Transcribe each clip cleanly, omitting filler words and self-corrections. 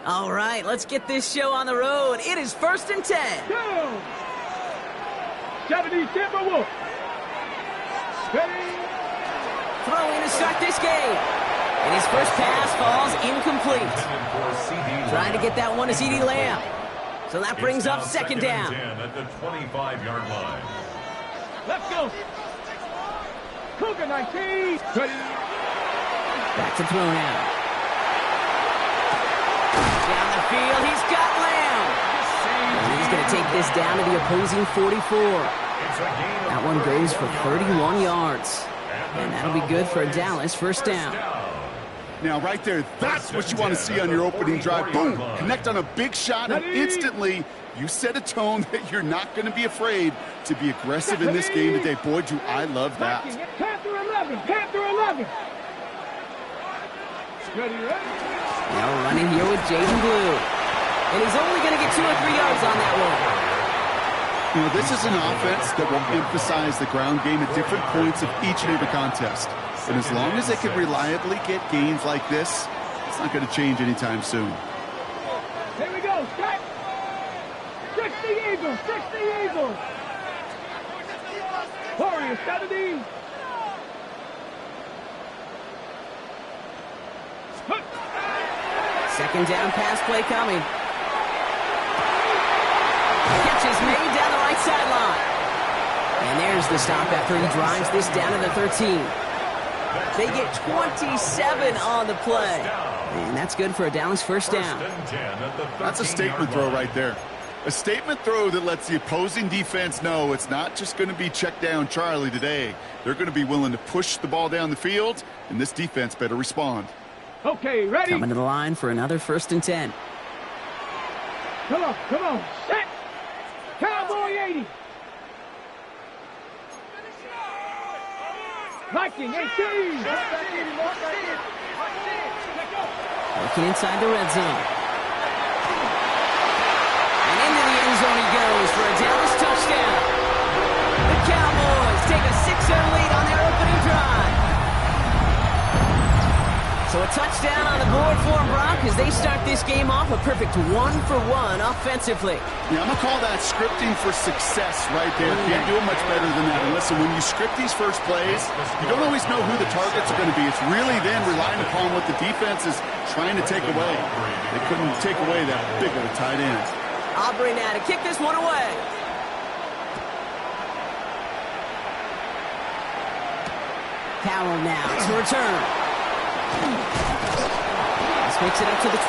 All right, let's get this show on the road. It is 1st and 10. Go! 70 Timberwolves. Throwing to start this game. And his first pass falls incomplete. Trying to get that one to CeeDee Lamb. So that brings up 2nd down. At the 25-yard line. Let's go. Cougar 19. Back to throw now. Down the field, he's got Lamb. And he's going to take this down to the opposing 44. That one goes for 31 yards. And that'll be good for a Dallas 1st down. Now, right there, that's what you want to see on your opening drive. Boom! Connect on a big shot, and instantly you set a tone that you're not going to be afraid to be aggressive in this game today. Boy, do I love that. Panther 11. Panther 11. Now running here with Jaden Blue. And he's only going to get 2 or 3 yards on that one. You know, this is an offense that will emphasize the ground game at different points of each and every contest. And as long as they can reliably get gains like this, it's not going to change anytime soon. Here we go. Strike. 60 Eagles. 60 Eagles. Warriors 70. Second down pass play coming. Catch is made down the right sideline. And there's the stop after he drives this down to the 13. They get 27 on the play. And that's good for a Dallas 1st down. That's a statement throw right there. A statement throw that lets the opposing defense know it's not just going to be check down Charlie today. They're going to be willing to push the ball down the field, and this defense better respond. Okay, ready? Coming to the line for another 1st and 10. Come on, come on. Set. Cowboy 80. Viking 18. Looking inside the red zone. And into the end zone he goes for a Dallas touchdown. The Cowboys take a 6-0 lead on their opening drive. So a touchdown on the board for them, Brock, as they start this game off a perfect 1-for-1 offensively. Yeah, I'm going to call that scripting for success right there. Can't do it much better than that. And listen, when you script these first plays, you don't always know who the targets are going to be. It's really then relying upon what the defense is trying to take away. They couldn't take away that big of a tight end. Aubrey now to kick this one away. Powell now to return. This makes it up to the 25.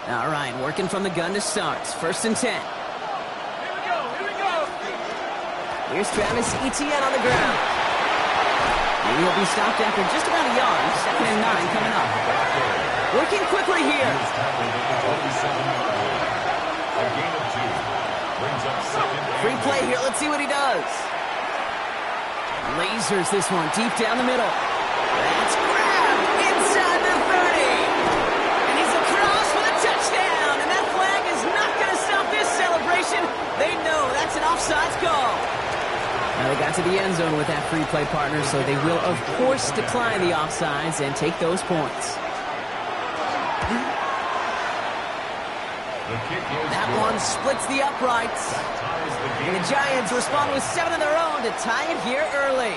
All right, working from the gun to start. 1st and 10. Here we go. Here's Travis Etienne on the ground. And he'll be stopped after just about a yard. 2nd and 9 coming up. Working quickly here. Free play here. Let's see what he does. Lasers this one deep down the middle. That's grabbed inside the 30. And he's across for the touchdown. And that flag is not going to stop this celebration. They know that's an offsides call. Now they got to the end zone with that free play partner, so they will, of course, decline the offsides and take those points. That one splits the uprights. And the Giants respond with 7 of their own to tie it here early.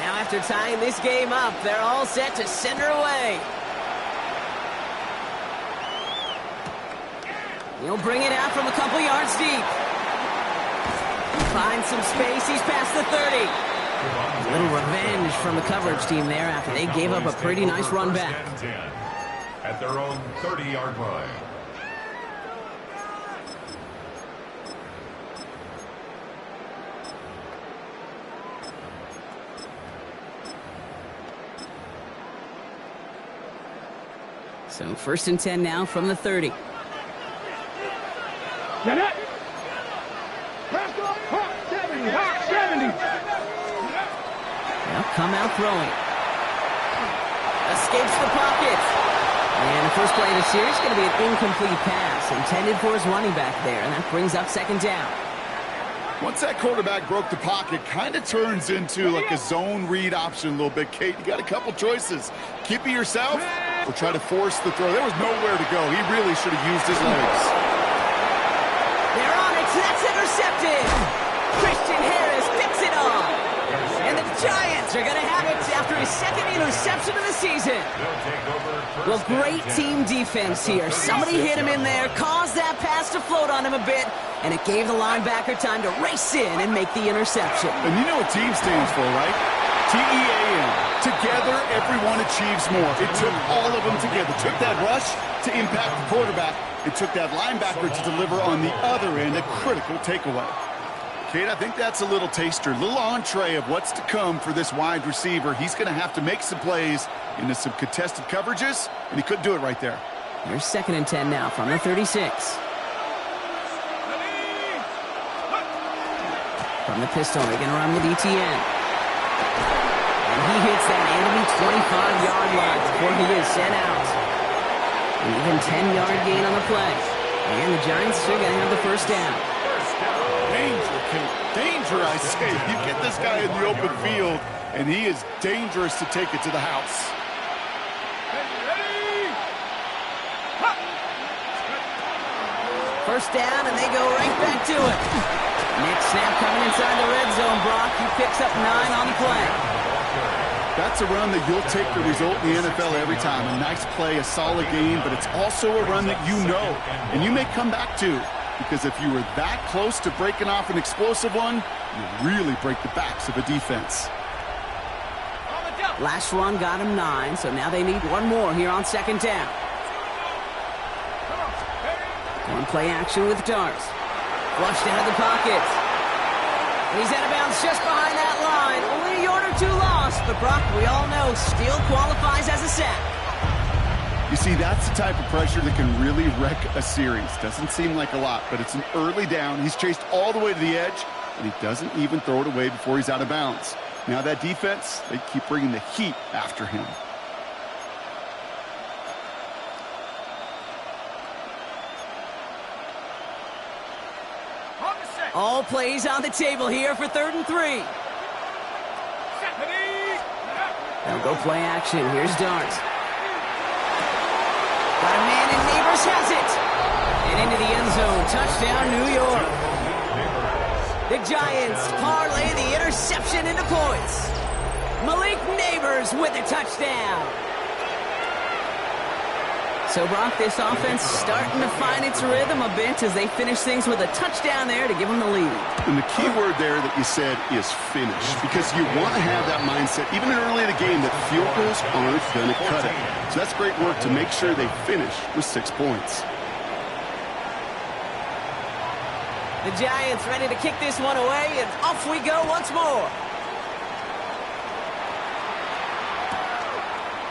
Now after tying this game up, they're all set to send her away. He'll bring it out from a couple yards deep. Finds some space. He's past the 30. A little revenge from the coverage team there after they gave up a pretty nice run back. At their own 30-yard line. So 1st and 10 now from the 30. Get it. 70. They'll come out throwing. Escapes the pocket. And the First play of the series is going to be an incomplete pass intended for his running back there, and that brings up second down. Once that quarterback broke the pocket, kind of turns into like a zone read option a little bit. Kate, you got a couple choices. Keep it yourself or try to force the throw. There was nowhere to go. He really should have used his legs. They're on it. That's intercepted. Christian Harris picks it off. And the Giants are going to have it after his second interception of the season. Well, great team defense here. Somebody hit him in there, caused that pass to float on him a bit, and it gave the linebacker time to race in and make the interception. And you know what team stands for, right? T-E-A-M. Together, everyone achieves more. It took all of them together. It took that rush to impact the quarterback. It took that linebacker to deliver on the other end, a critical takeaway. Kate, I think that's a little taster, a little entree of what's to come for this wide receiver. He's going to have to make some plays into some contested coverages, and he couldn't do it right there. Here's 2nd and 10 now from the 36. From the pistol, they're going to run with ETN. And he hits that enemy 25-yard line before he is sent out. An even 10-yard gain on the play. And the Giants are going to have the first down. Danger, Kate. Danger, I say. You get this guy in the open field, and he is dangerous to take it to the house. First down, and they go right back to it. Nick snap coming inside the red zone, Brock. He picks up 9 on the play. That's a run that you'll take the result in the NFL every time. A nice play, a solid game, but it's also a run that you know, and you may come back to. Because if you were that close to breaking off an explosive one, you really break the backs of a defense. Last run got him 9, so now they need one more here on 2nd down. Going play action with Dars. Flushed out of the pocket. And he's out of bounds just behind that line. Only a yard or 2 lost, but Brock, we all know, still qualifies as a sack. You see, that's the type of pressure that can really wreck a series. Doesn't seem like a lot, but it's an early down. He's chased all the way to the edge, and he doesn't even throw it away before he's out of bounds. Now that defense, they keep bringing the heat after him. All plays on the table here for 3rd and 3. They'll go play action. Here's Dart. Got a man, and Neighbors has it. And into the end zone. Touchdown, New York. The Giants parlay the interception into points. Malik Neighbors with a touchdown. So, Brock, this offense starting to find its rhythm a bit as they finish things with a touchdown there to give them the lead. And the key word there that you said is finish, because you want to have that mindset, even early in the game, that field goals aren't going to cut it. So that's great work to make sure they finish with 6 points. The Giants ready to kick this one away, and off we go once more.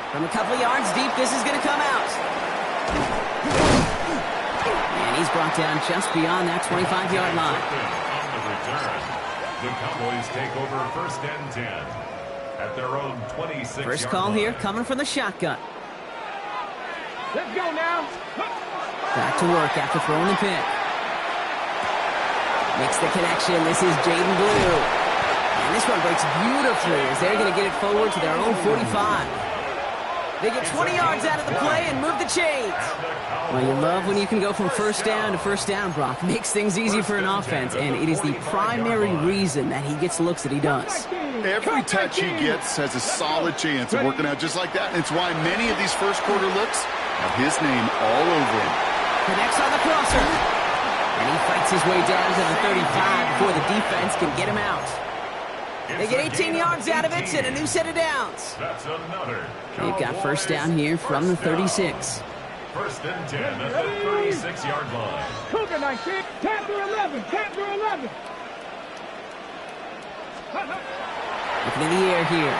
From a couple of yards deep, this is going to come out. And he's brought down just beyond that 25-yard line. The Cowboys take over 1st and 10 at their own 26-yard line. First call here coming from the shotgun. Let's go now. Back to work after throwing the pick. Makes the connection. This is Jaden Blue. And this one breaks beautifully as they're going to get it forward to their own 45. They get 20 yards out of the play and move the chains. Well, you love when you can go from first down to first down, Brock. Makes things easy for an offense, and it is the primary reason that he gets looks that he does. Every touch he gets has a solid chance of working out just like that. And it's why many of these first quarter looks have his name all over them. Connects on the crosser. And he fights his way down to the 35 before the defense can get him out. They get 18 yards out of it and a new set of downs. That's another. They've got first down here from the 36. 1st and 10 at the 36-yard line. Cougar 19, 10 through 11, 10 through 11. Looking in the air here.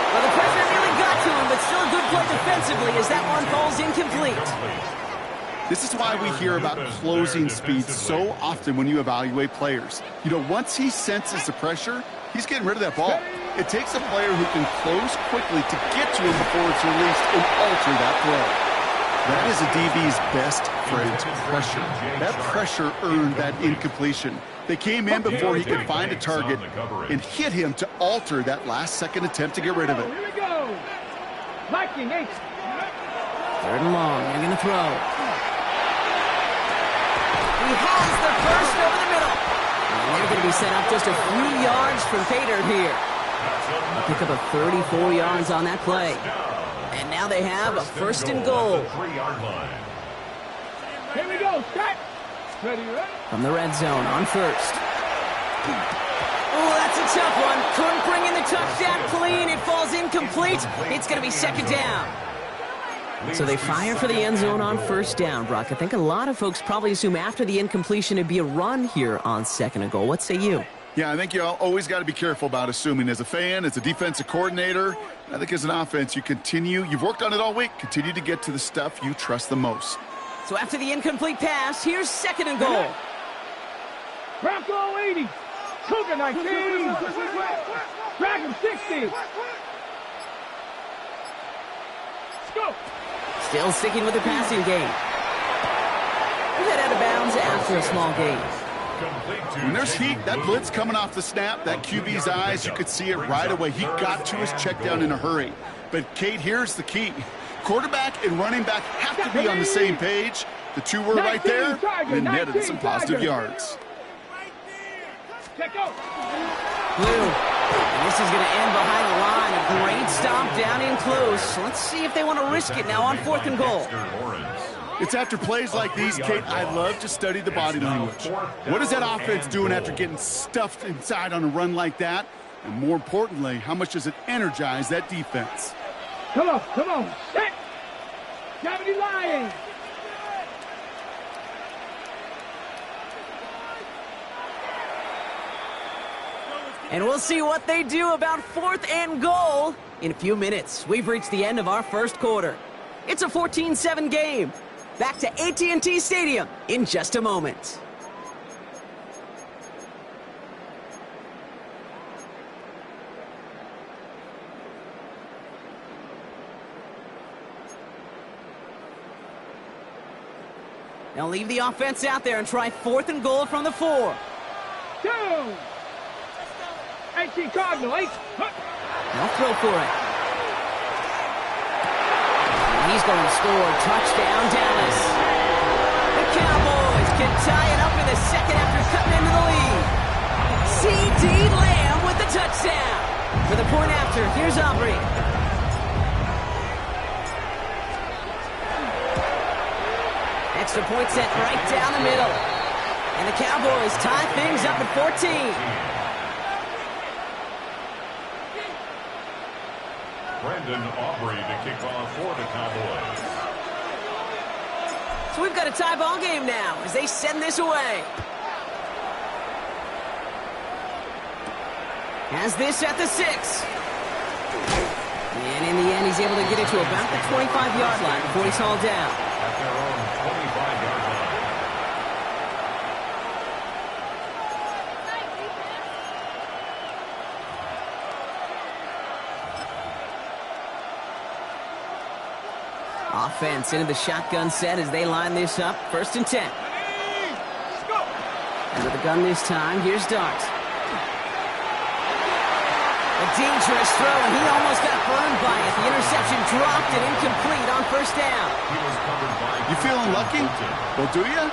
Well, the pressure really got to him, but still a good play defensively as that one falls incomplete. This is why we hear about closing speed so often when you evaluate players. You know, once he senses the pressure, he's getting rid of that ball. It takes a player who can close quickly to get to him before it's released and alter that throw. That is a DB's best friend, pressure. That pressure earned that incompletion. They came in before he could find a target and hit him to alter that last-second attempt to get rid of it. Here we go. Viking 8. 3rd and long. They're going to throw. He has the first over the middle. And they're going to be set up just a few yards from pay dirt here. They'll pick up a 34 yards on that play. And now they have a 1st and goal. Here we go. Start. Ready, ready. From the red zone on 1st. Oh, that's a tough one. Couldn't bring in the touchdown clean. It falls incomplete. It's going to be 2nd down. So they fire for the end zone on 1st down, Brock. I think a lot of folks probably assume after the incompletion it'd be a run here on 2nd and goal. What say you? Yeah, I think you always got to be careful about assuming. As a fan, as a defensive coordinator, I think as an offense, you've worked on it all week, continue to get to the stuff you trust the most. So after the incomplete pass, here's 2nd and goal. Bronco 80. Cougar 19. Dragon 60. Let's go. Still sticking with the passing game. We'll head out of bounds after a small gain. When there's heat, that blitz coming off the snap, that QB's eyes, you could see it right away. He got to his check down in a hurry. But, Kate, here's the key. Quarterback and running back have to be on the same page. The two were right there and netted some positive yards. Check out. Blue. And this is going to end behind the line. A great stop down in close. Let's see if they want to risk it now on 4th and goal. It's after plays like these, Kate, I love to study the body language. What is that offense doing after getting stuffed inside on a run like that? And more importantly, how much does it energize that defense? Come on. Set. Gravity Lion. And we'll see what they do about 4th and goal in a few minutes. We've reached the end of our 1st quarter. It's a 14-7 game. Back to AT&T Stadium in just a moment. Now leave the offense out there and try 4th and goal from the 4. 2. 18 Cardinal 8. They'll throw for it. He's going to score. Touchdown, Dallas. The Cowboys can tie it up in the 2nd after cutting into the lead. C.D. Lamb with the touchdown. For the point after, here's Aubrey. Extra point set right down the middle. And the Cowboys tie things up at 14. Brendan Aubrey to kick off for the Cowboys. So we've got a tie ball game now as they send this away. Has this at the 6. And in the end, he's able to get it to about the 25-yard line before he's hauled down. At their own 25-yard line. Offense into the shotgun set as they line this up. 1st and 10. And with the gun this time, here's Dart. A dangerous throw, and he almost got burned by it. The interception dropped and incomplete on 1st down. You feeling lucky? Well, do you?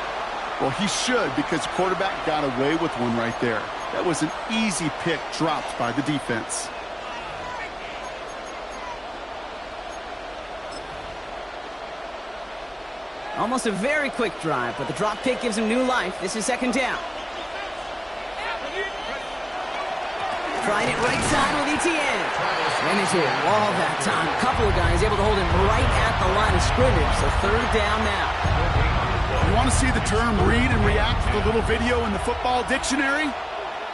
Well, he should, because the quarterback got away with one right there. That was an easy pick dropped by the defense. Almost a very quick drive, but the drop kick gives him new life. This is 2nd down. Trying it right side with Etienne. Ran into a wall that time. A couple of guys able to hold him right at the line of scrimmage. So 3rd down now. You want to see the term read and react to the little video in the football dictionary?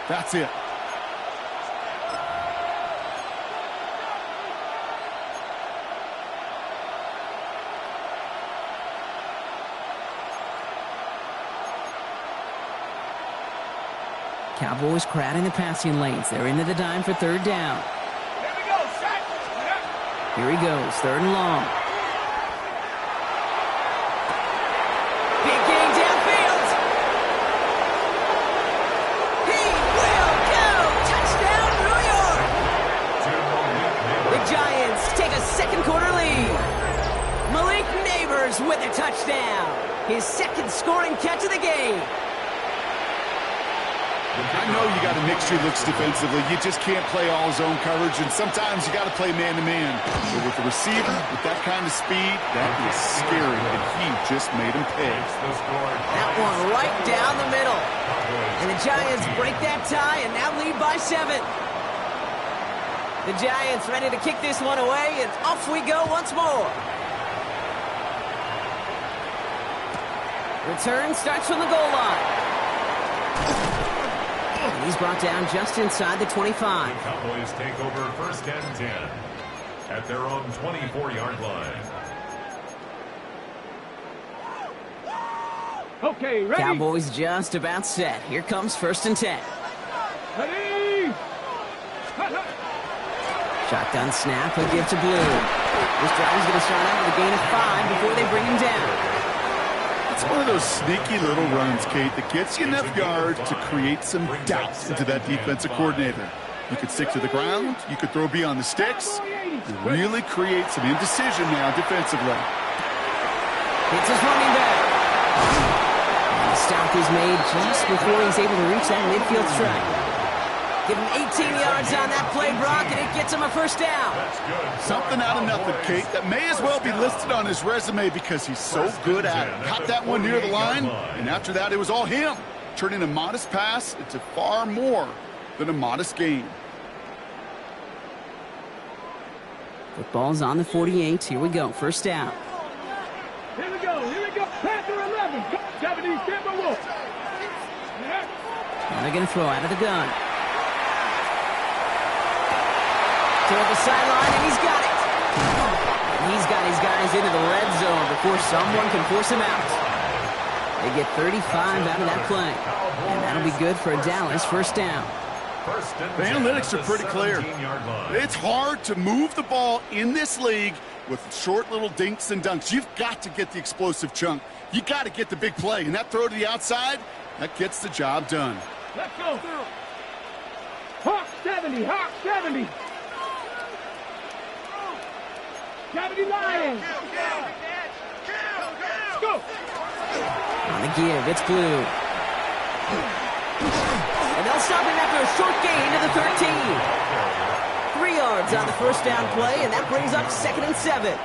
That's it. Cowboys crowding the passing lanes. They're into the dime for third down. Here we go, set. Here he goes, third and long. Big game downfield. He will go. Touchdown, New York. The Giants take a second quarter lead. Malik Neighbors with a touchdown. His second scoring catch of the game. I know you got to mix your looks defensively. You just can't play all zone coverage, and sometimes you got to play man-to-man. But with the receiver, with that kind of speed, that is scary, and he just made him pay. That one right down the middle. And the Giants break that tie and now lead by 7. The Giants ready to kick this one away, and off we go once more. Return starts from the goal line. And he's brought down just inside the 25. The Cowboys take over first and 10 at their own 24-yard line. Okay, ready? Cowboys just about set. Here comes first and 10. Ready? Shotgun snap, he'll give to Blue. This drive is going to start out with a gain of 5 before they bring him down. It's one of those sneaky little runs, Kate, that gets you enough yards to create some doubt into that defensive coordinator. You could stick to the ground, you could throw beyond the sticks, and really create some indecision now defensively. It's his running back. And the stop is made just before he's able to reach that midfield strike. Give him 18 yards on that play, Brock, and it gets him a first down. Something out of nothing, Kate, that may as well be listed on his resume because he's so good at it. Caught that one near the line, and after that, it was all him. Turning a modest pass into far more than a modest gain. Football's on the 48. Here we go. First down. Here we go. Panther 11. 70, Timberwolf. And they're going to throw out of the gun. Toward the sideline, and he's got it. And he's got his guys into the red zone before someone can force him out. They get 35 out of that play. And that'll be good for a Dallas first down. The analytics are pretty clear. It's hard to move the ball in this league with short little dinks and dunks. You've got to get the explosive chunk. You got to get the big play. And that throw to the outside, that gets the job done. Let's go. Hawk 70. 70 Lions. Let's go. On the give, it's Blue. And they'll stop him after a short gain to the 13. 3 yards on the first down play, and that brings up second and 7.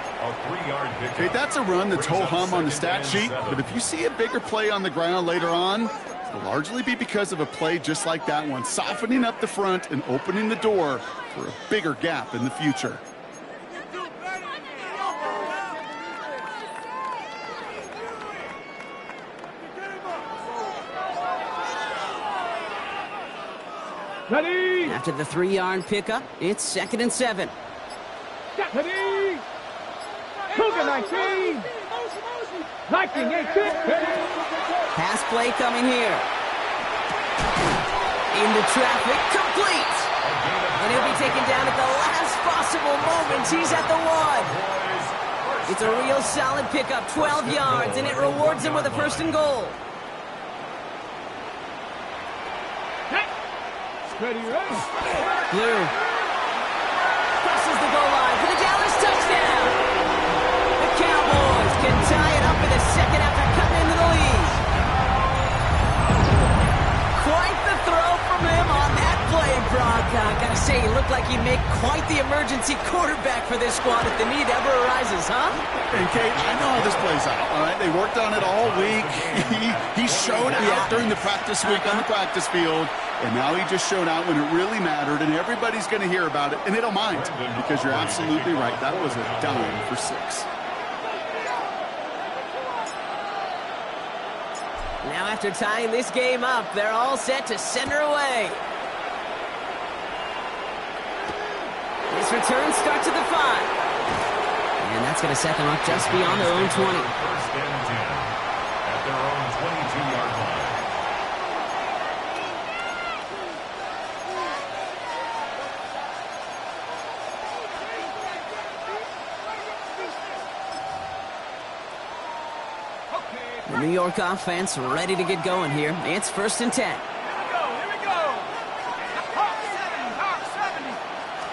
Okay, that's a run that's ho-hum on the stat sheet, but if you see a bigger play on the ground later on, it'll largely be because of a play just like that one, softening up the front and opening the door for a bigger gap in the future. Ready? After the 3-yard pickup, it's second and 7. Ready? Cougar 19. Viking 18. Pass play coming here. Into traffic, complete. And he'll be taken down at the last possible moment. He's at the 1. It's a real solid pickup, 12 yards, and it rewards him with a first and goal. Ready? Blue crosses the goal line for the Dallas touchdown. The Cowboys can tie it up in a second after cutting into the lead. Quite the throw from him on that play, Brock. I gotta say, he looked like he'd make quite the emergency quarterback for this squad if the need ever arises, huh? And Kate, I know how this plays out, all right? They worked on it all week. He showed out during the practice week on the practice field, and now he just showed out when it really mattered, and everybody's going to hear about it, and they don't mind, because you're absolutely right. That was a dime for 6. Now after tying this game up, they're all set to send her away. This return starts at the 5. And that's going to set them up just beyond their own 20. First and 10 at their own 22-yard line. The New York offense ready to get going here. It's 1st and 10. Here we go. Hawk 70.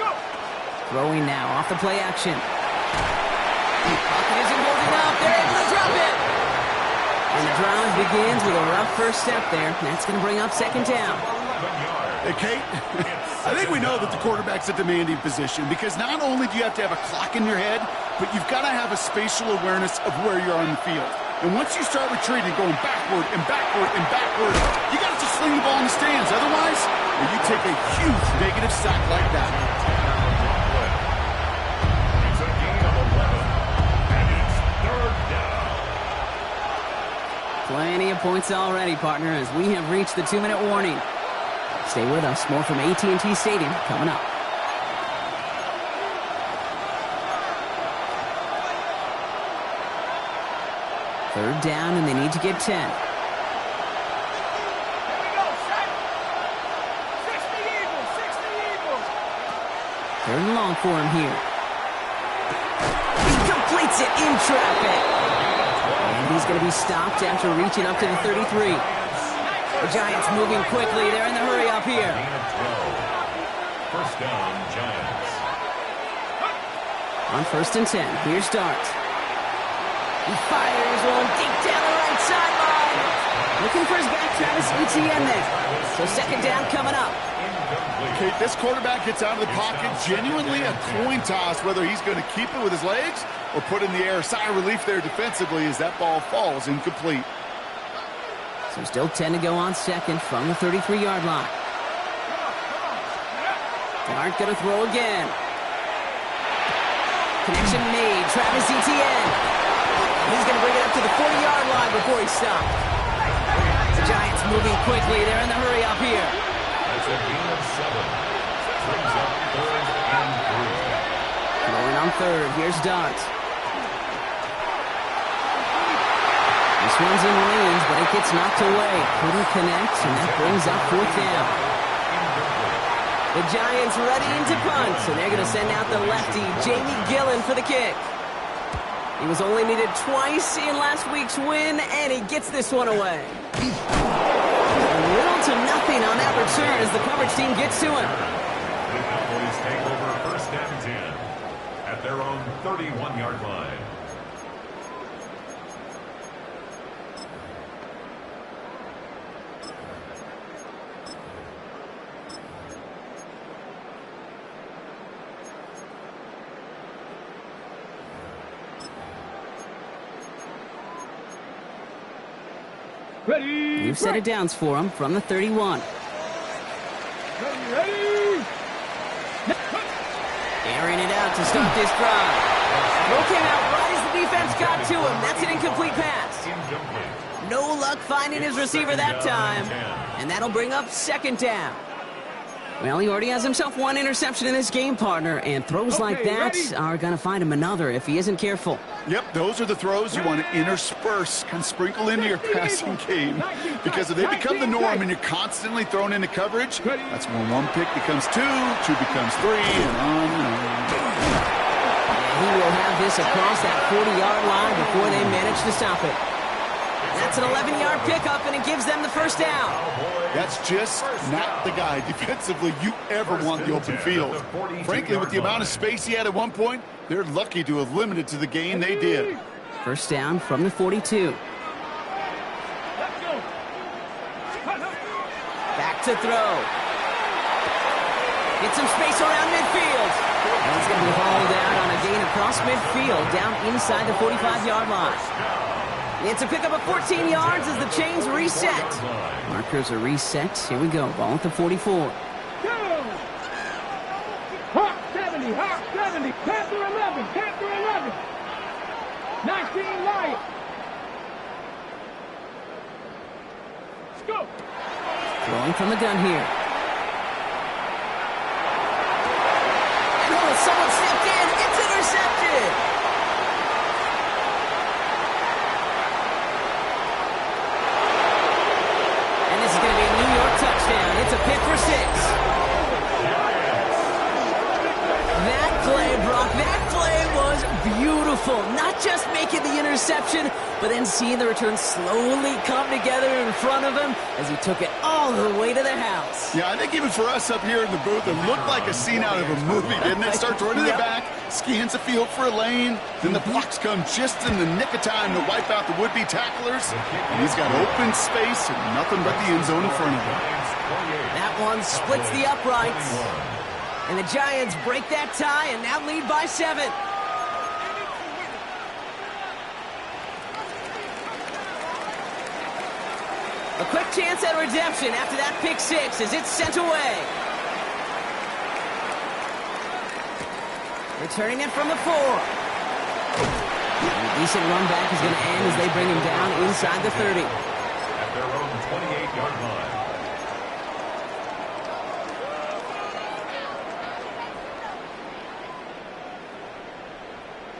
Go. Throwing now off the play action. Pocket isn't holding up. They're able to drop it. And the drive begins with a rough first step there. That's going to bring up 2nd down. Hey, Kate, I think we know that the quarterback's a demanding position because not only do you have to have a clock in your head, but you've got to have a spatial awareness of where you're on the field. And once you start retreating, going backward and backward and backward, you got to just sling the ball in the stands. Otherwise, you take a huge negative sack like that. It's a gain of 11, and it's 3rd down. Plenty of points already, partner, as we have reached the 2-minute warning. Stay with us. More from AT&T Stadium coming up. Third down, and they need to get 10. Here we go, set. 60 Eagles. 3rd and long for him here. He completes it in traffic. And he's going to be stopped after reaching up to the 33. The Giants moving quickly. They're in the hurry up here. Gain of 12. 1st down, Giants. On 1st and 10, here's Dart. He fires one deep down the right sideline. Looking for his back, Travis Etienne there. So 2nd down coming up. Kate, this quarterback gets out of the pocket, genuinely a coin toss, whether he's going to keep it with his legs or put in the air. Sigh of relief there defensively as that ball falls incomplete. So still 10 to go on 2nd from the 33-yard line. Dart going to throw again. Connection made. Travis Etienne. He's going to bring it up to the 40-yard line before he stopped. The Giants moving quickly. They're in the hurry up here. That's a gain of 7. Brings up 3rd and 3. Going on 3rd. Here's Dart. This one's in range, but it gets knocked away. Couldn't connect, and that brings up 4th down. The Giants ready to punt, and they're going to send out the lefty, Jamie Gillen, for the kick. He was only needed twice in last week's win, and he gets this one away. Little to nothing on that return as the coverage team gets to him. The Cowboys take over 1st and 10 at their own 31-yard line. Ready. You've set it downs for him from the 31. Ready. Airing it out to start this drive. Throw came out right as the defense got to him. That's an incomplete pass. Incomplete. No luck finding his receiver that time. And that'll bring up 2nd down. Well, he already has himself one interception in this game, partner, and throws like that are going to find him another if he isn't careful. Yep, those are the throws you want to intersperse, kind of sprinkle into your passing game. Because if they become the norm and you're constantly thrown into coverage, that's when 1 pick becomes 2, 2 becomes 3, and on and on. He will have this across that 40-yard line before they manage to stop it. That's an 11-yard pickup, and it gives them the 1st down. That's just not the guy defensively you ever want the open field. Frankly, with the amount of space he had at one point, they're lucky to have limited to the gain they did. 1st down from the 42. Back to throw. Get some space around midfield. And he's going to be hauled out on a gain across midfield, down inside the 45-yard line. It's a pickup of 14 yards as the chains reset. Markers are reset. Here we go. Ball at the 44. Hawk 70, Panther 11, 19 Lions. Let's go. Throwing from the gun here. And someone stepped in. It's intercepted. Touchdown. It's a pick for 6. That play, Brock, that play was beautiful. beautiful. Not just making the interception, but then seeing the return slowly come together in front of him as he took it all the way to the house. Yeah, I think even for us up here in the booth, it looked like a scene out of a movie, didn't it? Starts running to the back, scans the field for a lane, then the blocks come just in the nick of time to wipe out the would-be tacklers. And he's got open space and nothing but the end zone in front of him. That one splits the uprights. And the Giants break that tie and now lead by 7. A quick chance at redemption after that pick 6 as it's sent away. Returning it from the 4. A decent run back is going to end as they bring him down inside the 30. At their own 28-yard line.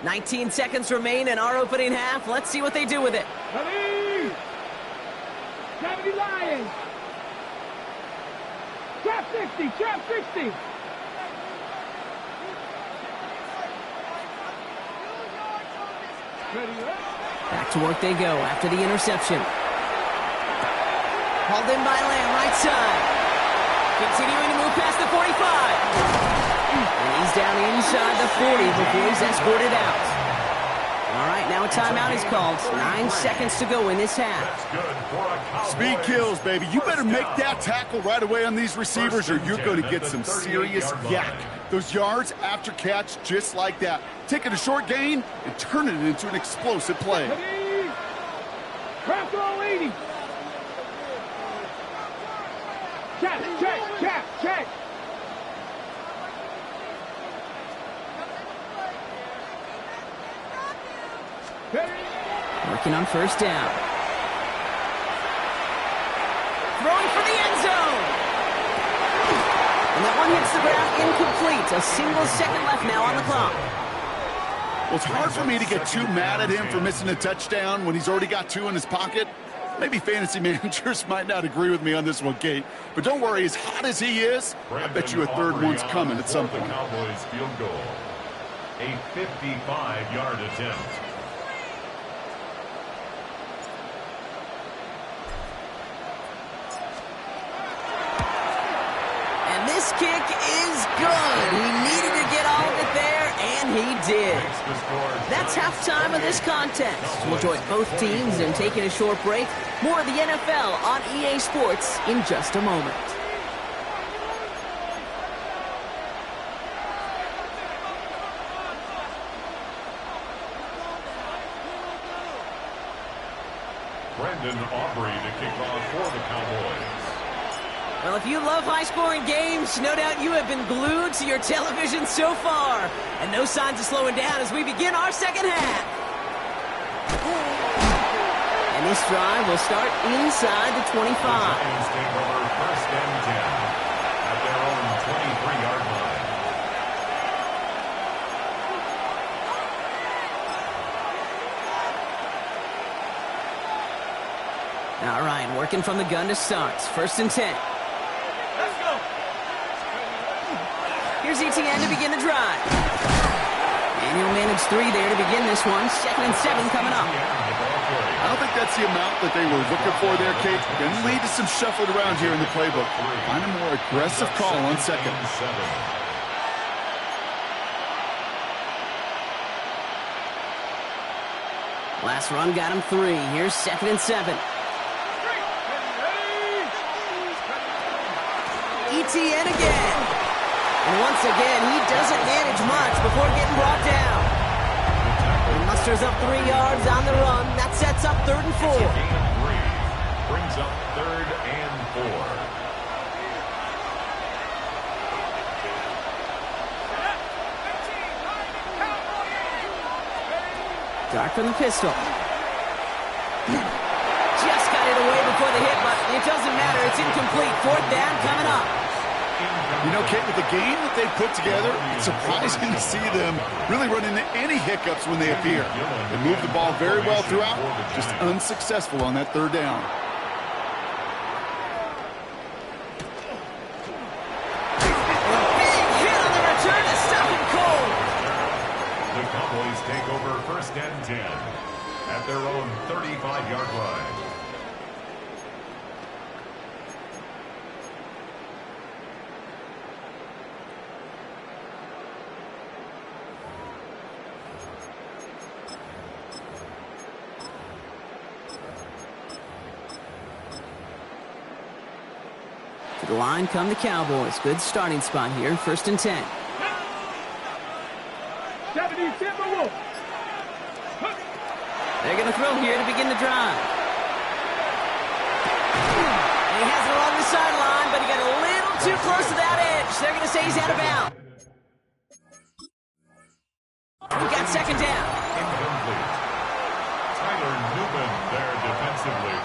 19 seconds remain in our opening half. Let's see what they do with it. Ready? 70 Lions. Trap 60, trap 60. Back to work they go after the interception. Hauled in by Lamb, right side. Continuing to move past the 45. And he's down inside the 40 before he's escorted out. All right, now a timeout is called. 9 seconds to go in this half. Speed kills, baby. You better make that tackle right away on these receivers or you're going to get some serious yak. Those yards after catch just like that. Taking a short gain and turning it into an explosive play. Ready? Trap all 80. Check, check, check, check. Working on first down. Throwing for the end zone. And that one hits the ground incomplete. A single second left now on the clock. Well, it's hard for me to get too mad at him for missing a touchdown when he's already got 2 in his pocket. Maybe fantasy managers might not agree with me on this one, Kate. But don't worry, as hot as he is, I bet you a third one's coming at some point. Cowboys field goal. A 55-yard attempt. This kick is good. He needed to get all of it there, and he did. That's halftime of this contest. We'll join both teams in taking a short break. More of the NFL on EA Sports in just a moment. Brendan Aubrey to kick off for the Cowboys. Well, if you love high-scoring games, no doubt you have been glued to your television so far. And no signs of slowing down as we begin our second half. And this drive will start inside the 25. The Giants take over first and 10 at their own 23-yard line. All right, working from the gun to start. First and 10. Here's ETN to begin the drive. And he'll manage 3 there to begin this one. 2nd and 7 coming up. I don't think that's the amount that they were looking for there, Kate. Going to lead to some shuffling around here in the playbook. Find a more aggressive call on second. Last run got him 3. Here's 2nd and 7. ETN again. And once again, he doesn't manage much before getting brought down. He musters up 3 yards on the run. That sets up 3rd and 4. Brings up 3rd and 4. Dark from the pistol. Just got it away before the hit, but it doesn't matter. It's incomplete. 4th down coming up. You know, Kate, with the game that they put together, it's surprising to see them really run into any hiccups when they appear. They moved the ball very well throughout, just unsuccessful on that 3rd down. A big hit on the return to stop him cold. The Cowboys take take over first and 10 at their own 35-yard line. To the line come the Cowboys. Good starting spot here, first and 10. 70 Timberwolves. They're going to throw here to begin the drive. And he has it along the sideline, but he got a little too close to that edge. They're going to say he's out of bounds. We got second down. Incomplete. Tyler Newman there defensively.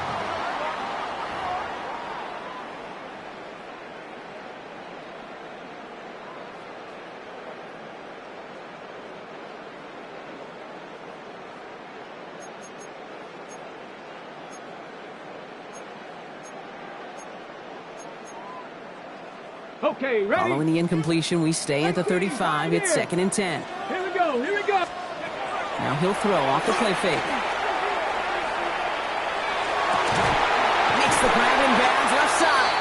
Okay, ready? Following the incompletion, we stay at the 35. It's second and 10. Here we go, here we go. Now he'll throw off the play fake. Makes the grab in bounds left side.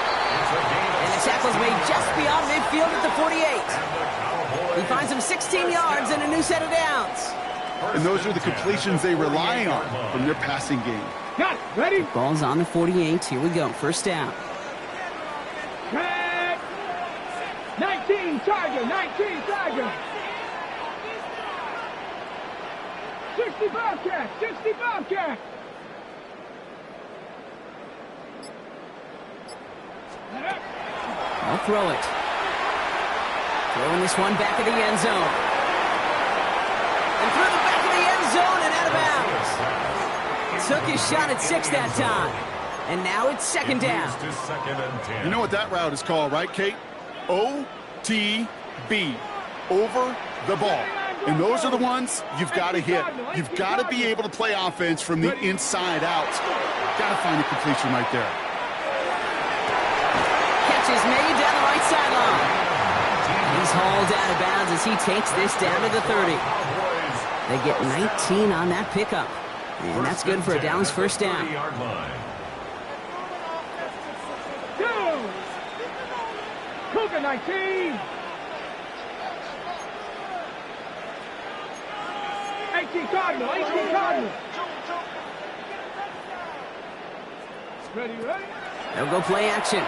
And the tackle's made just beyond midfield at the 48. He finds him 16 yards and a new set of downs. And those are the completions they rely on from their passing game. Got it, ready? Ball's on the 48. Here we go, first down. 19 Tiger, 19 Tiger. 60 Bobcat, 60 Bobcat. I'll throw it. Throwing this one back of the end zone. And through the back of the end zone and out of bounds. Took his shot at 6 that time. And now it's second down. You know what that route is called, right, Kate? OTB, over the ball. And those are the ones you've got to hit. You've got to be able to play offense from the inside out. Got to find a completion right there. Catch is made down the right sideline. He's hauled out of bounds as he takes this down to the 30. They get 19 on that pickup. And that's good for a Dallas first down. Cougar 19. 18 Cardinal, 18 Cardinal. Ready, ready? They'll go play action.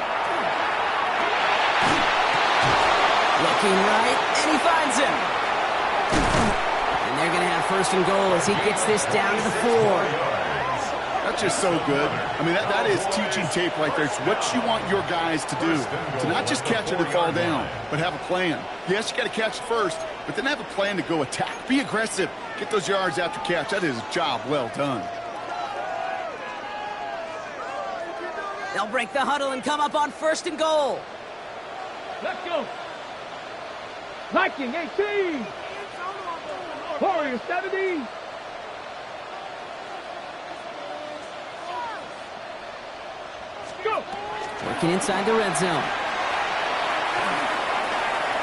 Looking right, and he finds him. And they're going to have first and goal as he gets this down to the 4. That's just so good. I mean, that is teaching tape right there. It's what you want your guys to do. To not just catch it and fall down, but have a plan. Yes, you got to catch it first, but then have a plan to go attack. Be aggressive. Get those yards after catch. That is a job well done. They'll break the huddle and come up on first and goal. Let's go. Viking 18. Warrior 70. Go. Working inside the red zone.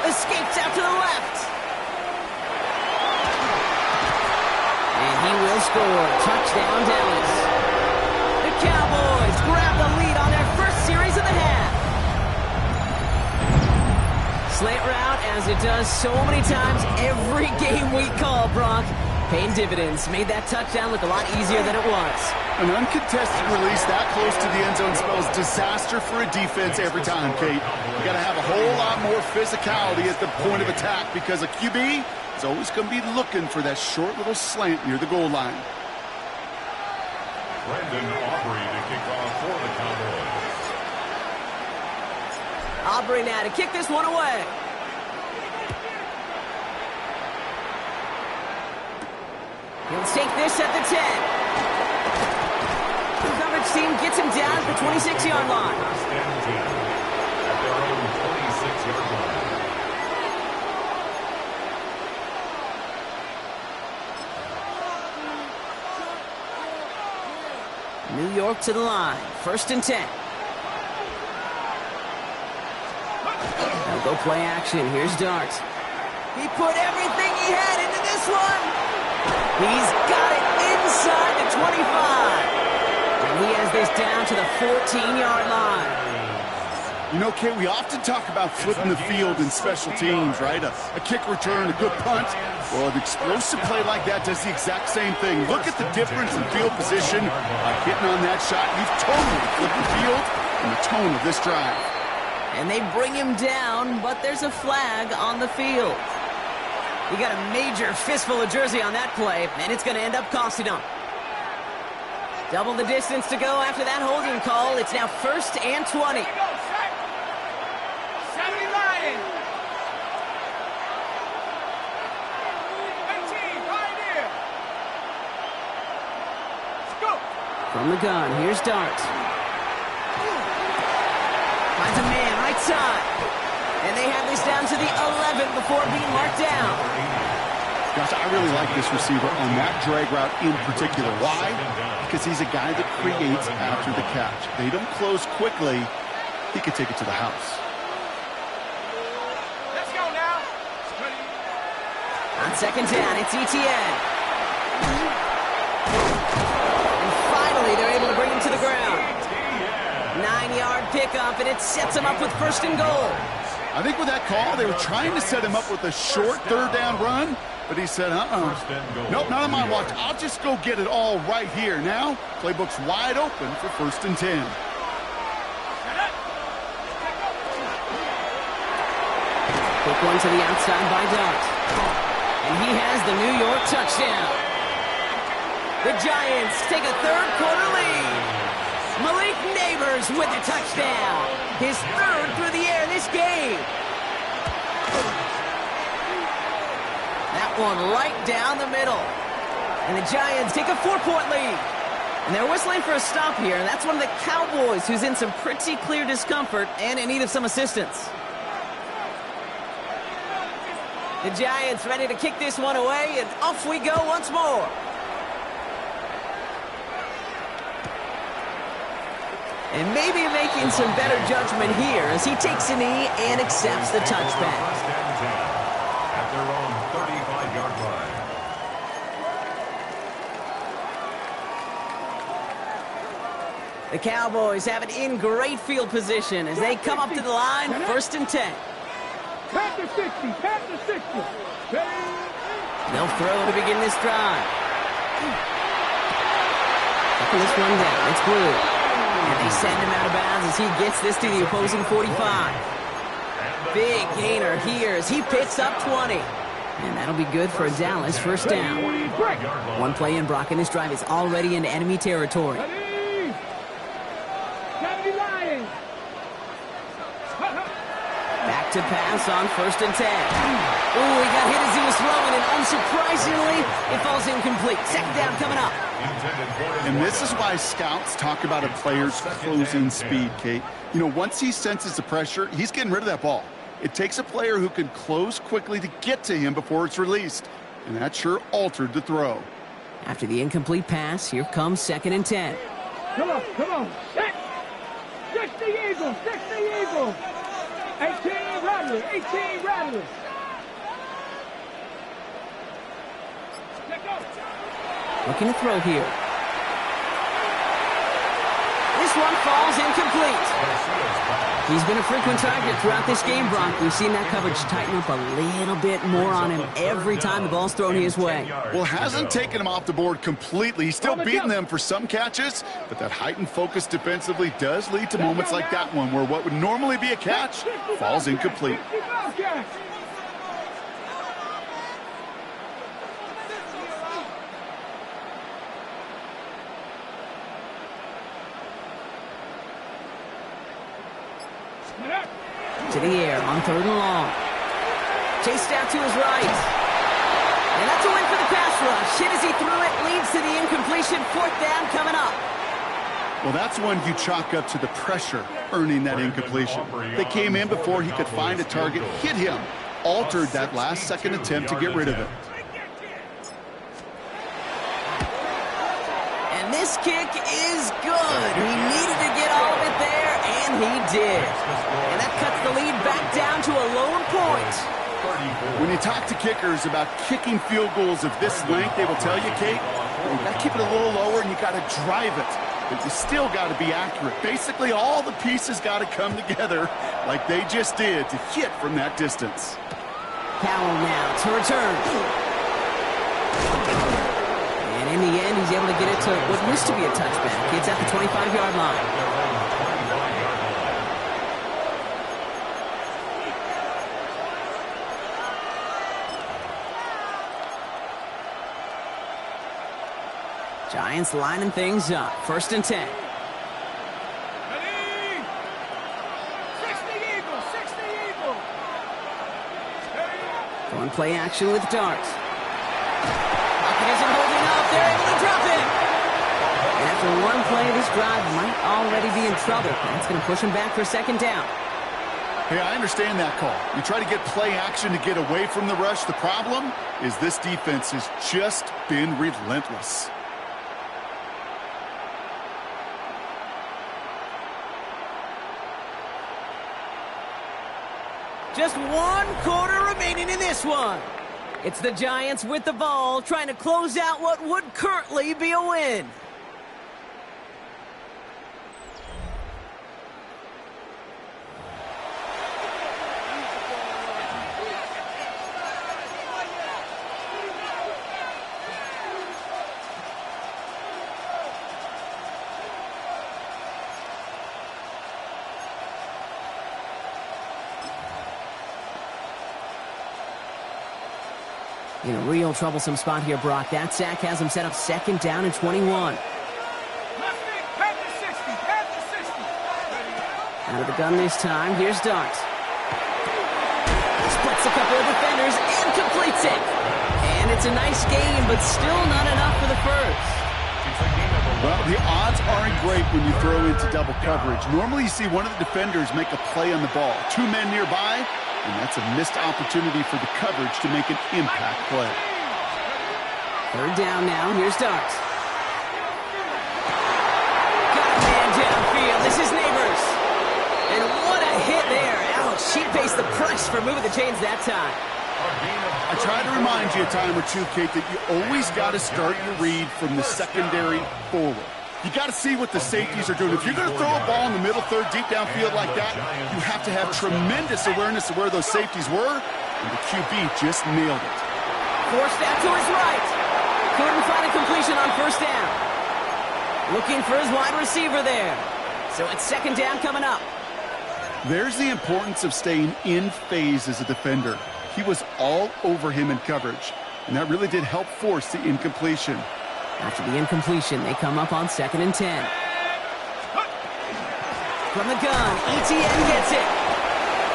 Escapes out to the left. And he will score. Touchdown, Dallas. The Cowboys grab the lead on their first series of the half. Slant route, as it does so many times every game we call, Brock. Paying dividends. Made that touchdown look a lot easier than it was. An uncontested release that close to the end zone spells disaster for a defense every time, Kate. You got to have a whole lot more physicality at the point of attack because a QB is always going to be looking for that short little slant near the goal line. Brandon Aubrey to kick off for the Cowboys. Aubrey now to kick this one away. He'll take this at the 10. The coverage team gets him down at the 26-yard line. First and 10 at their own 26-yard line. New York to the line. First and 10. They'll go play action. Here's Dart. He put everything he had into this one. He's got it inside the 25. And he has this down to the 14-yard line. You know, Kate, we often talk about flipping the field in special teams, right? A kick return, a good punt. Well, an explosive play like that does the exact same thing. Look at the difference in field position. By hitting on that shot, you've totally flipped the field and the tone of this drive. And they bring him down, but there's a flag on the field. He got a major fistful of jersey on that play, and it's going to end up costing him. Double the distance to go after that holding call. It's now 1st and 20. From the gun, here's Dart. Finds a man right side. And they have this down to the 11 before being marked down. Gosh, I really like this receiver on that drag route in particular. Why? Because he's a guy that creates after the catch. They don't close quickly. He could take it to the house. Let's go now. On 2nd down, it's ETN. They're able to bring him to the ground. 9-yard pickup, and it sets him up with 1st and goal. I think with that call, they were trying to set him up with a short 3rd down run, but he said, nope, not on my watch. I'll just go get it all right here. Now, playbook's wide open for 1st and 10. Quick one to the outside by Dart. And he has the New York touchdown. The Giants take a 3rd quarter lead. Malik Neighbors with a touchdown. His 3rd through the air this game. That one right down the middle. And the Giants take a 4-point lead. And they're whistling for a stop here. And that's one of the Cowboys who's in some pretty clear discomfort and in need of some assistance. The Giants ready to kick this one away, and off we go once more. And maybe making some better judgment here as he takes a knee and accepts the touchback. At their own 35-yard line. The Cowboys have it in great field position as they come up to the line, 1st and 10. Pass to 60, pass to 60. They'll throw to begin this drive. Look at this one down. It's Blue. And they send him out of bounds as he gets this to the opposing 45. Big gainer here as he picks up 20. And that'll be good for a Dallas 1st down. One play in, Brock, and this drive is already into enemy territory. Back to pass on 1st and 10. Ooh, he got hit as he was throwing, and unsurprisingly, it falls incomplete. 2nd down coming up. And this is why scouts talk about a player's closing speed, Kate. You know, once he senses the pressure, he's getting rid of that ball. It takes a player who can close quickly to get to him before it's released. And that sure altered the throw. After the incomplete pass, here comes 2nd and 10. Come on, come on. 60 Eagles, 60 Eagles. 18 Rattlers, 18 Rattlers. Looking to throw here. This one falls incomplete. He's been a frequent target throughout this game, Brock. We've seen that coverage tighten up a little bit more on him every time the ball's thrown his way. Well, hasn't taken him off the board completely. He's still beating them for some catches, but that heightened focus defensively does lead to moments like that one where what would normally be a catch falls incomplete. To the air on 3rd and long. Chased out to his right. And that's a win for the pass rush. Hit as he threw it, leads to the incompletion. 4th down coming up. Well, that's one you chalk up to the pressure earning that incompletion. They came in before he could find a target, hit him, altered that last-second attempt to get rid of it. And this kick is good. He needed to get all of it there, and he did. And that cuts the lead back down to a lower point. When you talk to kickers about kicking field goals of this length, they will tell you, Kate, you got to keep it a little lower and you got to drive it. But you still got to be accurate. Basically, all the pieces got to come together like they just did to hit from that distance. Powell now to return. And in the end, he's able to get it to what used to be a touchback. It's at the 25-yard line. Giants lining things up. 1st and 10. Ready? 60 Eagles, 60 Eagles. Going play action with Dart. Pocket isn't holding up. They're able to drop it. And after one play, this drive might already be in trouble. That's going to push him back for 2nd down. Hey, I understand that call. You try to get play action to get away from the rush. The problem is this defense has just been relentless. Just 1 quarter remaining in this one. It's the Giants with the ball, trying to close out what would currently be a win. In a real troublesome spot here, Brock. That sack has him set up 2nd down and 21. Left wing, past the 60, past the 60. Out of the gun this time. Here's Dart. Splits a couple of defenders and completes it. And it's a nice game, but still not enough for the first. Well, the odds aren't great when you throw into double coverage. Normally you see one of the defenders make a play on the ball. 2 men nearby, and that's a missed opportunity for the coverage to make an impact play. 3rd down now. Here's Dart. Got a man downfield. This is Neighbors. And what a hit there. Ouch. She pays the price for moving the chains that time. I try to remind you a time or two, Kate, that you always got to start your read from the secondary forward. You got to see what the safeties are doing. If you're going to throw a ball in the middle third, deep downfield like that, you have to have tremendous awareness of where those safeties were, and the QB just nailed it. Forced out to his right. Couldn't find a completion on 1st down. Looking for his wide receiver there. So it's 2nd down coming up. There's the importance of staying in phase as a defender. He was all over him in coverage, and that really did help force the incompletion. After the incompletion, they come up on 2nd and 10. From the gun, ETN gets it.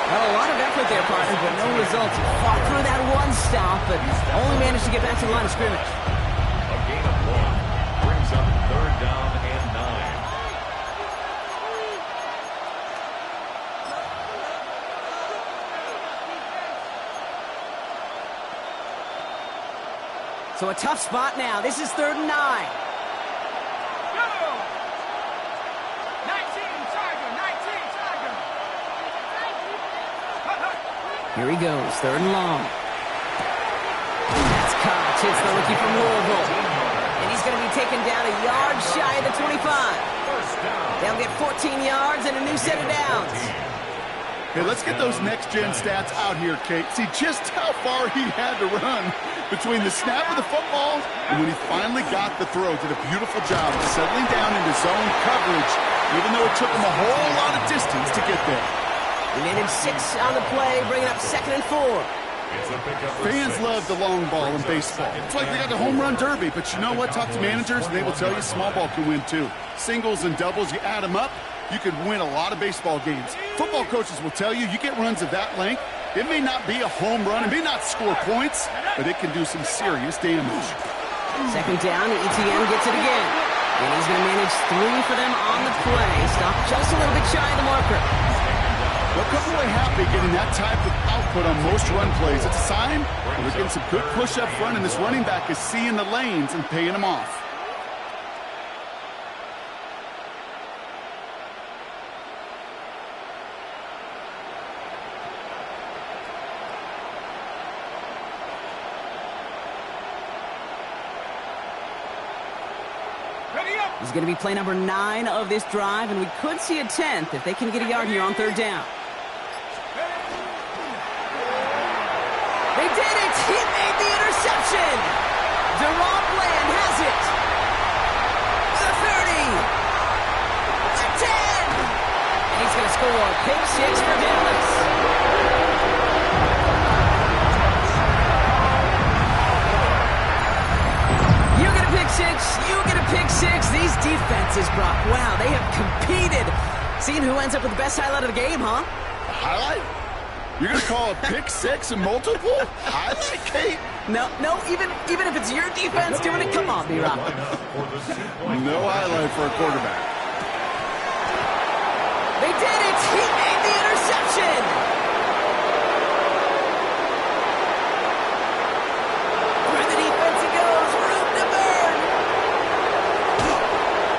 Well, a lot of effort there, partner, but no results. Fought through that one stop, but only managed to get back to the line of scrimmage. A gain of 1 brings up 3rd down and 9. So a tough spot now. This is 3rd and 9. Go! 19, Tiger, 19, Tiger. Here he goes, 3rd and long. That's caught. Hits the rookie from Louisville. And he's going to be taken down a yard shy of the 25. They'll get 14 yards and a new set of downs. Hey, let's get those next-gen stats out here, Kate. See just how far he had to run between the snap of the football and when he finally got the throw. Did a beautiful job of settling down into zone coverage, even though it took him a whole lot of distance to get there. He managed 6 on the play, bringing up 2nd and 4. Fans love the long ball in baseball. It's like they got the home run derby, but you know what? Talk to managers, and they will tell you small ball can win too. Singles and doubles, you add them up, you could win a lot of baseball games. Football coaches will tell you get runs of that length. It may not be a home run, it may not score points, but it can do some serious damage. 2nd down, ETN gets it again. And he's going to manage 3 for them on the play. Stop just a little bit shy of the marker. They'll come away happy getting that type of output on most run plays. It's a sign that they're getting some good push up front, and this running back is seeing the lanes and paying them off. He's going to be play number 9 of this drive, and we could see a 10th if they can get a yard here on 3rd down. They did it! He made the interception! Deron Bland has it! The 30! The 10! And he's going to score. Pick 6 for Dallas. You get a pick 6. You get a pick 6. These defenses, Brock, wow, they have competed. Seeing who ends up with the best highlight of the game, huh? Highlight? You're going to call a pick 6 and multiple? Highlight, Kate? No, even if it's your defense doing it, come on, B-Rock. No highlight for a quarterback. They did it! He made the interception! Through the defense he goes, room to burn!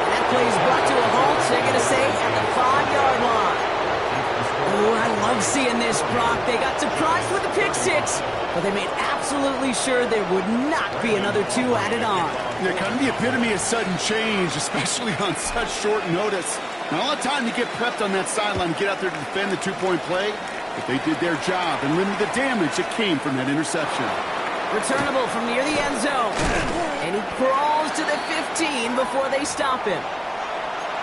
And that play is brought to a halt, so they're going to say at the 5-yard line. Oh, I love seeing this, Brock. They got surprised with the pick 6, but they made absolutely sure there would not be another 2 added on. Yeah, kind of the epitome of sudden change, especially on such short notice. Not a lot of time to get prepped on that sideline and get out there to defend the 2-point play, but they did their job and limited the damage that came from that interception. Returnable from near the end zone. And he crawls to the 15 before they stop him.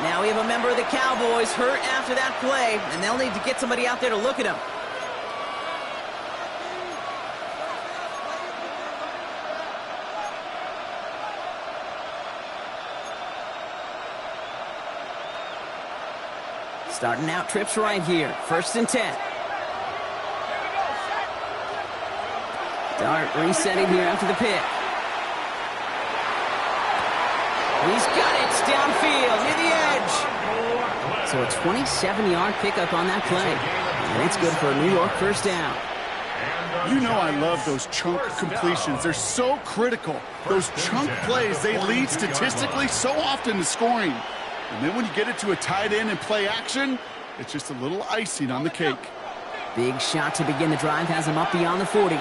Now we have a member of the Cowboys hurt after that play, and they'll need to get somebody out there to look at him. Starting out trips right here. 1st and 10. Dart resetting here after the pick. He's got it downfield near the edge. So a 27-yard pickup on that play. And it's good for a New York 1st down. You know I love those chunk completions. They're so critical. Those chunk plays, they lead statistically so often to scoring. And then when you get it to a tight end and play action, it's just a little icing on the cake. Big shot to begin the drive has him up beyond the 40.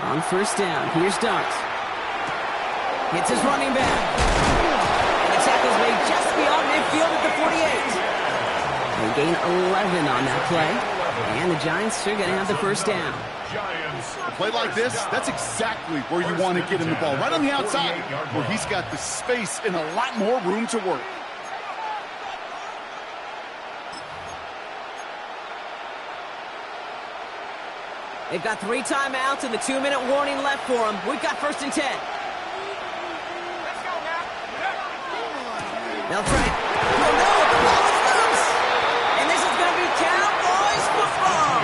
On 1st down, here's Dart. Hits his running back. And the tackle's made just beyond midfield at the 48. They gain 11 on that play. And the Giants are going to have the 1st down. A play like this, that's exactly where you want to get him the ball. Right on the outside, where he's got the space and a lot more room to work. They've got 3 timeouts and the 2-minute warning left for them. We've got 1st and 10. They'll try it. Oh no, the ball is loose! And this is going to be Cowboys football!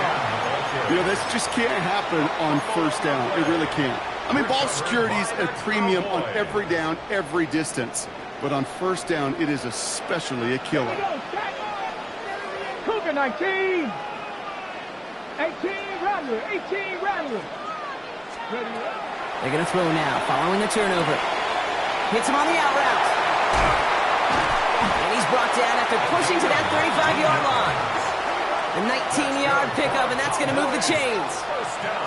You know, this just can't happen on 1st down. It really can't. I mean, ball security's a premium on every down, every distance. But on 1st down, it is especially a killer. Cougar 19. 18 Rattler. 18 Rattler. They're going to throw now, following the turnover. Hits him on the out route. And he's brought down after pushing to that 35-yard line. The 19-yard pickup, and that's going to move the chains.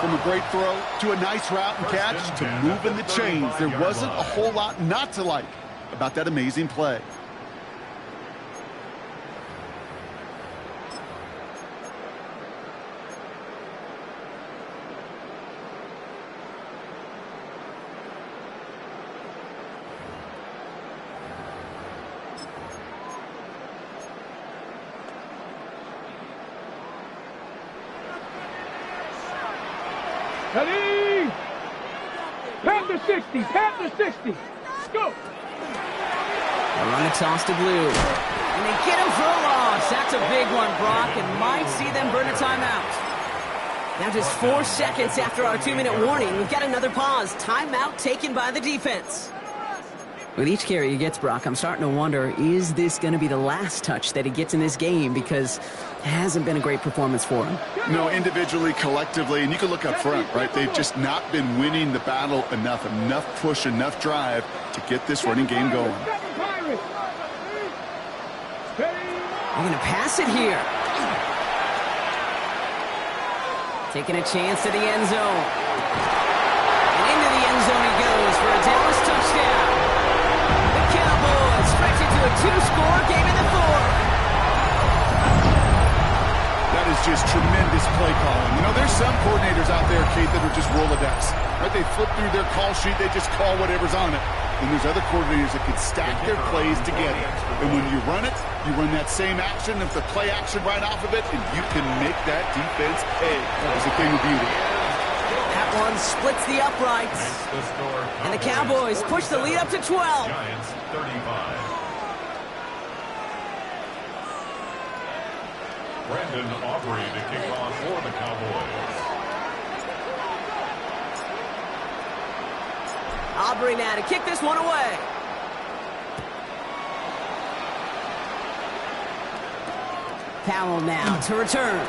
From a great throw to a nice route and catch to moving the chains, there wasn't a whole lot not to like about that amazing play. Ready? Panther 60. Panther 60. Go. They run a toss to Blue. And they get him for a loss. That's a big one, Brock, and might see them burn a timeout. Now just 4 seconds after our 2-minute warning, we've got another pause. Timeout taken by the defense. With each carry he gets, Brock, I'm starting to wonder, is this going to be the last touch that he gets in this game? Because it hasn't been a great performance for him. No, individually, collectively, and you can look up front, right? They've just not been winning the battle enough push, enough drive to get this running game going. They're going to pass it here. Taking a chance to the end zone. And Into the end zone he goes for a Dallas touchdown. The Cowboys stretch it to a 2-score game in the fourth. That is just tremendous play calling. You know, there's some coordinators out there, Kate, that are just Rolodex. Right? They flip through their call sheet, they just call whatever's on it. And there's other coordinators that can stack their plays together. And when you run it, you run that same action, if the play action right off of it, and you can make that defense pay. That was the thing of beauty. That one splits the uprights. And the Cowboys push the lead up to 12. Giants 35. Brandon Aubrey to kick off for the Cowboys. Aubrey now to kick this one away. Powell now to return.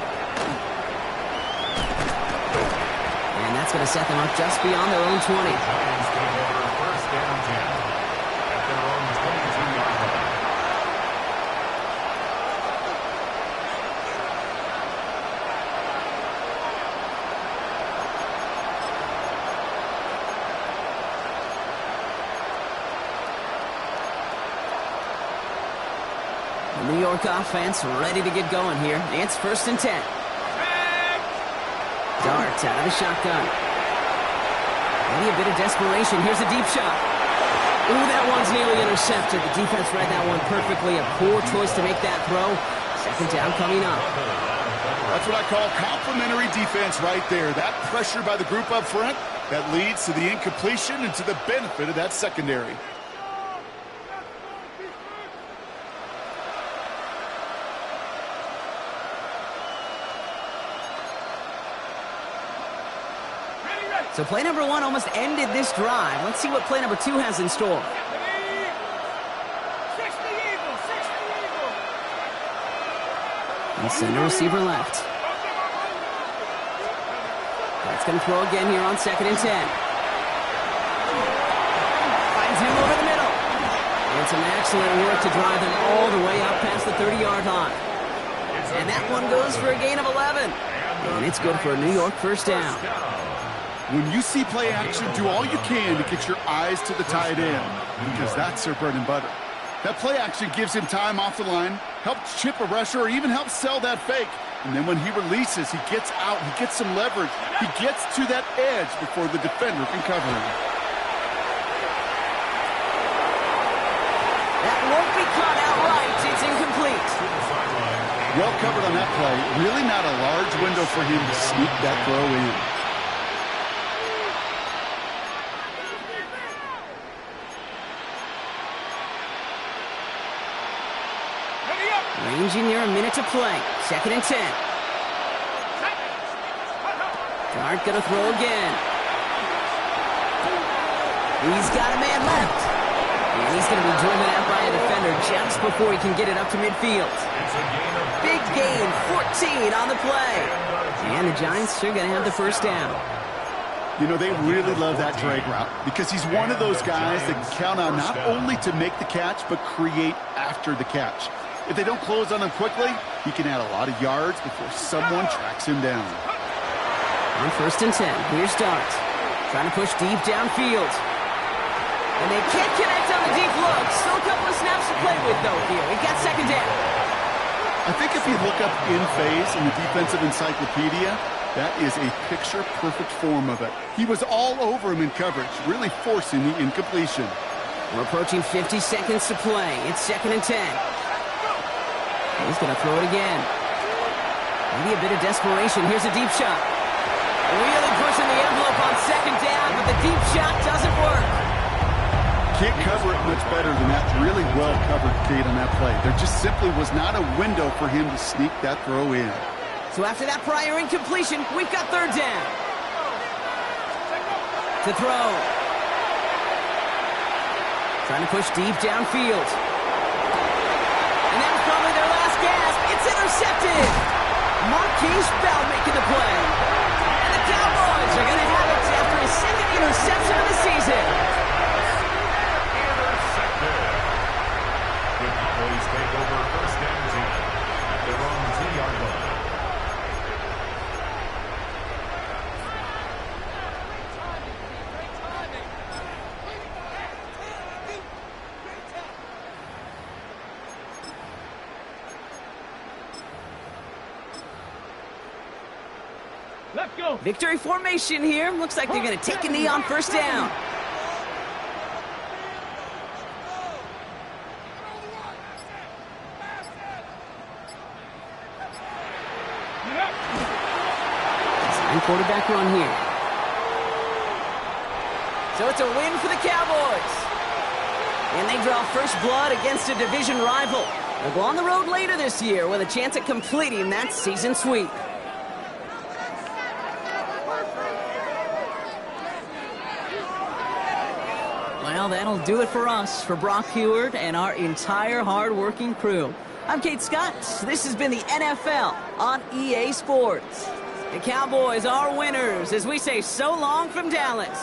And that's going to set them up just beyond their own 20. Giants take over first and 10 at their own 22-yard line. The New York offense ready to get going here. It's first and 10. Dart out of the shotgun. Maybe a bit of desperation. Here's a deep shot. Ooh, that one's nearly intercepted. The defense read that one perfectly. A poor choice to make that throw. Second down coming up. That's what I call complimentary defense right there. That pressure by the group up front, that leads to the incompletion and to the benefit of that secondary. So play number 1 almost ended this drive. Let's see what play number 2 has in store. And send the receiver left. That's going to throw again here on second and 10. Finds him over the middle. And some excellent work to drive them all the way up past the 30-yard line. And that one goes for a gain of 11. And it's good for a New York first down. When you see play action, do all you can to get your eyes to the tight end, because that's their bread and butter. That play action gives him time off the line, helps chip a rusher, or even helps sell that fake. And then when he releases, he gets out, he gets some leverage. He gets to that edge before the defender can cover him. That won't be caught outright. It's incomplete. Well covered on that play. Really not a large window for him to sneak that throw in. Ranging near a minute to play. Second and 10. Dart gonna throw again. He's got a man left. And he's gonna be driven out by a defender just before he can get it up to midfield. Big gain, 14 on the play. And the Giants are gonna have the first down. You know, they really love that drag route because he's one of those guys that can count on not only to make the catch, but create after the catch. If they don't close on him quickly, he can add a lot of yards before someone tracks him down. On first and 10, here's Dart. Trying to push deep downfield. And they can't connect on the deep look. Still a couple of snaps to play with, though, here. We got second down. I think if you look up in phase in the defensive encyclopedia, that is a picture-perfect form of it. He was all over him in coverage, really forcing the incompletion. We're approaching 50 seconds to play. It's second and 10. He's going to throw it again. Maybe a bit of desperation. Here's a deep shot. Really pushing the envelope on second down, but the deep shot doesn't work. Can't cover it much better than that. Really well covered, Kate, on that play. There just simply was not a window for him to sneak that throw in. So after that prior incompletion, we've got third down. To throw. Trying to push deep downfield. And that was probably their last gasp. It's intercepted. Marquise Bell making the play. And the Cowboys are going to have it after his second interception of the season. Intercepted. The Cowboys take over first and 10 at their own 2-yard line. Victory formation here. Looks like they're going to take a knee on first down. Quarterback run here. So it's a win for the Cowboys. And they draw first blood against a division rival. They'll go on the road later this year with a chance at completing that season sweep. Well, that'll do it for us, for Brock Heward and our entire hard-working crew. I'm Kate Scott. This has been the NFL on EA Sports. The Cowboys are winners as we say so long from Dallas.